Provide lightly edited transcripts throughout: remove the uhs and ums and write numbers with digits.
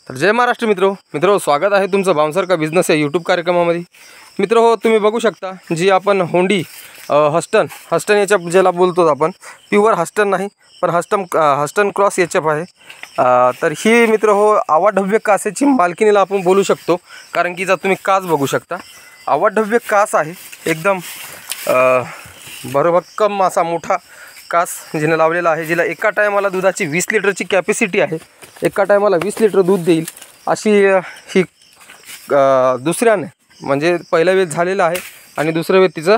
तर जय महाराष्ट्र मित्रो स्वागत आहे तुमचं बाउन्सर का बिझनेस या यूट्यूब कार्यक्रमामध्ये। मित्र हो, तुम्ही बघू शकता जी आपण होंडी हस्टन याच्या ज्याला बोलतो आपण, प्युअर हस्टन नाही पण हस्टन क्रॉस एचएफ आहे। तर ही मित्र हो आवाढव्य कासेची मालकीनीला आपण बोलू शकतो, कारण की जर तुम्ही कास बघू शकता आवाढव्य कास आहे, एकदम भरभक्कम असा मोठा कास जिने लावलेला आहे, जिला एका टायमाला दुधाची 20 लिटरची कॅपॅसिटी आहे। एका टायमाला 20 लिटर दूध देईल अशी ही दुसऱ्याने म्हणजे पहिला वेळ झालेला आहे आणि दुसऱ्या वेळ तिचं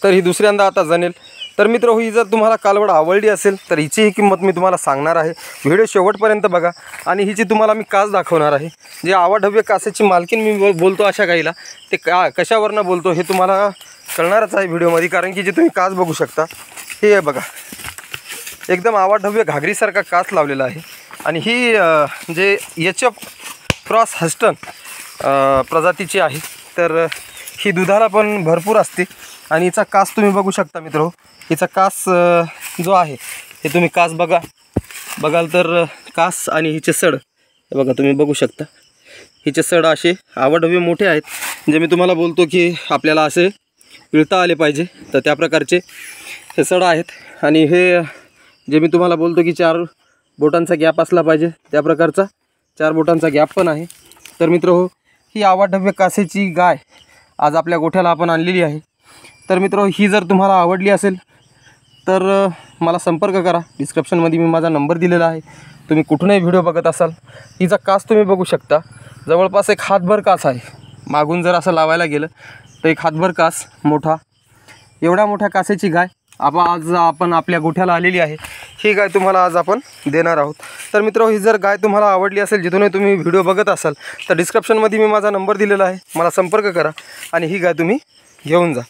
तर ही दुसऱ्यांदा आता जनेल। तर मित्र ही जर तुम्हाला कालवड आवडली असेल तर हिचीही किंमत मी तुम्हाला सांगणार आहे। व्हिडिओ शेवटपर्यंत बघा आणि हिची तुम्हाला मी कास दाखवणार आहे। जे आवाढव्य कासेची मालकीन मी बोलतो अशा गाईला ते कशावरनं बोलतो हे तुम्हाला कळणारच आहे व्हिडिओमध्ये, कारण की जे तुम्ही कास बघू शकता हे आहे बघा, एकदम आवाढव्य घागरीसारखा कास लावलेला आहे। आणि ही जे एचएफ क्रॉस हस्टन प्रजातीची आहे, तर ही दुधाला पण भरपूर असते। आणि हिचा कास तुम्ही बघू शकता मित्रो, हिचा कास जो आहे हे तुम्ही कास बघाल तर कास आणि हिचे सड हे बघा, तुम्ही बघू शकता हिचे सड असे आवाढव्य मोठे आहेत। जे मी तुम्हाला बोलतो की आपल्याला असे पिळता आले पाहिजे, तर त्या प्रकारचे हे सड आहेत। आणि हे जे मी तुम्हाला बोलतो की 4 बोटांचा गॅप असला पाहिजे, त्या प्रकारचा 4 बोटांचा गॅप पण आहे। तर मित्र हो, ही आवाढव्य कासेची गाय आज आपल्या गोठ्याला आपण आणलेली आहे। तर मित्र ही जर तुम्हाला आवडली असेल तर मला संपर्क करा, डिस्क्रिप्शनमध्ये मी माझा नंबर दिलेला आहे। तुम्ही कुठूनही व्हिडिओ बघत असाल, हिचा कास तुम्ही बघू शकता, जवळपास एक हातभर कास आहे। मागून जर असं लावायला गेलं तर एक हातभर कास मोठा, एवढ्या मोठ्या कासेची गाय आज आपण आपल्या गोठ्याला आलेली आहे। ही गाय तुम्हाला आज आपण देणार आहोत। तर मित्र ही जर गाय तुम्हाला आवडली असेल, जिथूनही तुम्ही व्हिडिओ बघत असाल, तर डिस्क्रिप्शनमध्ये मी माझा नंबर दिलेला आहे, मला संपर्क करा आणि ही गाय तुम्ही घेऊन जा।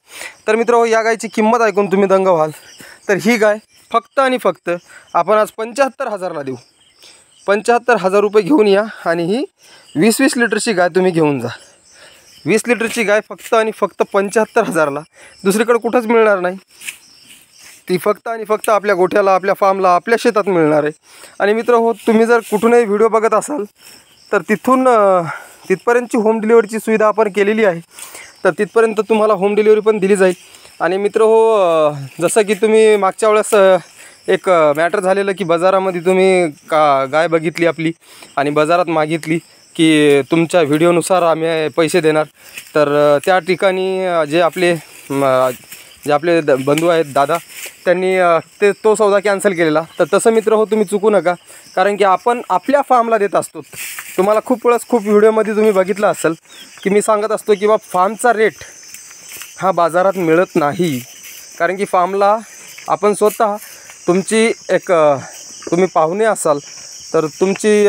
तर मित्र या गायची किंमत ऐकून तुम्ही दंग व्हाल। तर ही गाय फक्त आणि फक्त आपण आज 75,000ला देऊ। 75,000 रुपये घेऊन या आणि ही 20 लिटरची गाय तुम्ही घेऊन जा। 20 लिटरची गाय फक्त आणि फक्त 75,000ला, दुसरीकडे कुठंच मिळणार नाही। ती फक्त आणि फक्त आपल्या गोठ्याला, आपल्या फार्मला, आपल्या शेतात मिळणार आहे। आणि मित्र हो, तुम्ही जर कुठूनही व्हिडिओ बघत असाल तर तिथपर्यंतची होम डिलिव्हरीची सुविधा आपण केलेली आहे। तर तिथपर्यंत तुम्हाला होम डिलिव्हरी पण दिली जाईल। आणि मित्र हो, जसं की तुम्ही मागच्या वेळेस एक मॅटर झालेलं की बाजारामध्ये तुम्ही गाय बघितली आपली आणि बाजारात मागितली की तुमच्या व्हिडिओनुसार आम्ही पैसे देणार, तर त्या ठिकाणी जे आपले बंधू आहेत दादा, त्यांनी तो सौदा कॅन्सल केलेला। तर तसं मित्र हो तुम्ही चुकू नका, कारण की आपण आपल्या फार्मला देत असतो। तुम्हाला खूप व्हिडिओमध्ये तुम्ही बघितलं असेल की मी सांगत असतो की बा फार्मचा रेट हा बाजारात मिळत नाही, कारण की फार्मला आपण स्वतः तुमची तुम्ही पाहुणे असाल तर तुमची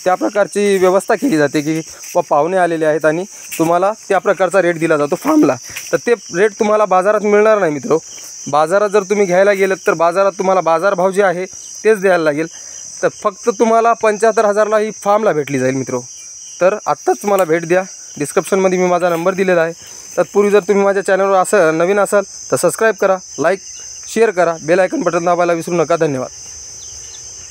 त्या प्रकारची व्यवस्था केली जाते की पाहुणे आलेले आहेत आणि तुम्हाला त्या प्रकारचा रेट दिला जातो फार्मला। तर ते रेट तुम्हाला बाजारात मिळणार नाही मित्र। बाजारात जर तुम्ही घ्यायला गेलात तर बाजारात तुम्हाला बाजारभाव जे आहे तेच द्यायला लागेल। तर फक्त तुम्हाला 75,000ला ही फार्मला भेटली जाईल मित्र। तर आत्ताच मला भेट द्या, डिस्क्रिप्शनमध्ये मी माझा नंबर दिलेला आहे। तत्पूर्वी जर तुम्ही माझ्या चॅनलवर नवीन असाल तर सबस्क्राईब करा, लाईक शेअर करा, बेल आयकॉन बटन दाबायला विसरू नका। धन्यवाद।